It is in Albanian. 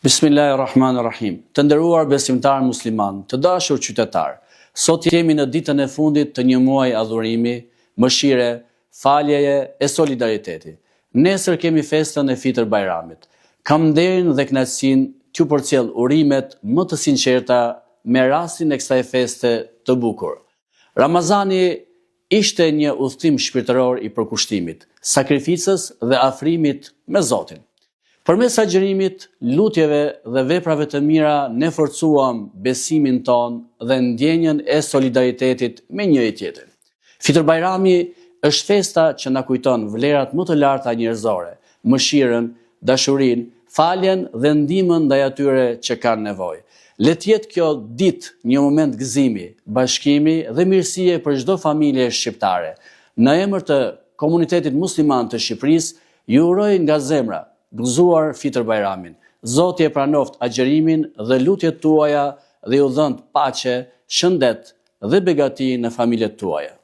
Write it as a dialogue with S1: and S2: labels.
S1: Bismillahirrahmanirrahim. Të nderuar besimtar musliman, të dashur qytetar, sot jemi në ditën e fundit të një muaji adhurimi, mëshire, faljeje e solidariteti. Nesër kemi festën e Fitër Bajramit. Kam nderin dhe kënaqësinë t'ju përcjell urimet më të sinqerta me rastin e kësaj feste të bukur. Ramazani ishte një udhtim shpirtëror i përkushtimit, sakrificës dhe afrimit me Zotin. Përmes agjerimit, lutjeve dhe veprave të mira ne forcuam besimin ton dhe ndjenjën e solidaritetit me njëri tjetrin. Fitër Bajrami është festa që na kujton vlerat më të larta njerëzore, mëshirën, dashurinë, faljen dhe ndihmën ndaj atyre që kanë nevojë. Le të jetë kjo ditë një moment gëzimi, bashkimi dhe mirësie për çdo familje shqiptare. Në emër të komunitetit musliman të Shqipërisë, ju uroj nga zemra gëzuar Fitër Bajramin. Zoti e pranoft agjerimin dhe lutjet tuaja dhe ju dhënë paqe, shëndet dhe begati në familjet tuaja.